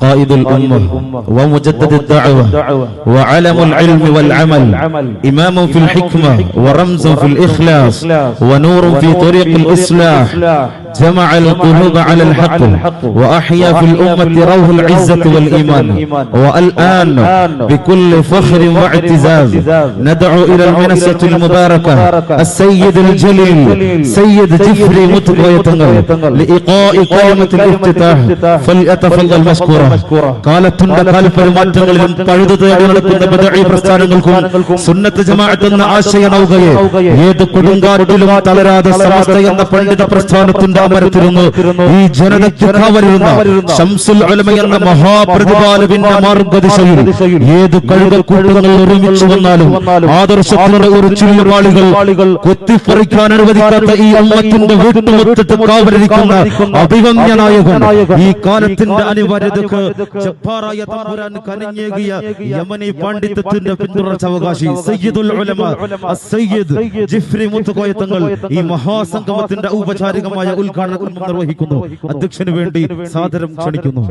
قائد الأمة ومجدد الدعوة وعلم العلم والعمل، إمام في الحكمة ورمز في الإخلاص ونور في طريق الإصلاح، جمع القلوب على الحق وأحيا في الأمة روح العزة والإيمان. والآن بكل فخر واعتزاز ندعو إلى المنصة المباركة السيد الجليل سيد جفري متقوى تنغل لإيقاء كلمة الافتتاح، فليتفضل مشكورا. കാലത്തിന്റെ കാൽപെരുമാറ്റങ്ങളിലും പഴുതുതേടി നടക്കുന്ന ബദഈ പ്രസ്ഥാനങ്ങൾക്കും സുന്നത്ത് ജമാഅത്ത് എന്ന ആശയ നൗകയെ ഏത് കൊടുങ്കാറ്റിലും തളരാതെ സമസ്ത എന്ന പണ്ഡിത പ്രസ്ഥാനത്തിന്റെ അമരത്തിരുന്ന് ഈ ജനതയ്ക്ക് കാവലിരുന്ന ശംസുൽ ഉലമ എന്ന മഹാപ്രതിഭാലുവിന്റെ മാർഗ്ഗദിശയിൽ ഏത് കഴുകക്കൂട്ടങ്ങൾ ഒരുമിച്ച് വന്നാലും ആദർശത്തിന്റെ ഒരു ചുരുളുപാളികൾ കൊത്തിപ്പറിക്കാൻ അനുവദിക്കാത്ത ഈ ഉമ്മത്തിന്റെ വീട്ടുമുറ്റത്ത് കാവലിരിക്കുന്ന അഭിവന്യ നായകൻ, ഈ കാലത്തിന്റെ അനിവാര്യതക്ക് ജബ്ബാറായ തമ്പുരാൻ കനിഞ്ഞേകിയ യമനി പാണ്ഡിത്യത്തിന്റെ പിന്തുടർച്ചാവകാശി സയ്യിദുൽ ഉലമ അസ്സയ്യിദ് ജിഫ്രി മുത്തുകോയ തങ്ങൾ ഈ മഹാസംഗമത്തിന്റെ ഔപചാരികമായ ഉദ്ഘാടനം നിർവഹിക്കുന്നു. അധ്യക്ഷന് വേണ്ടി സാദരം ക്ഷണിക്കുന്നു.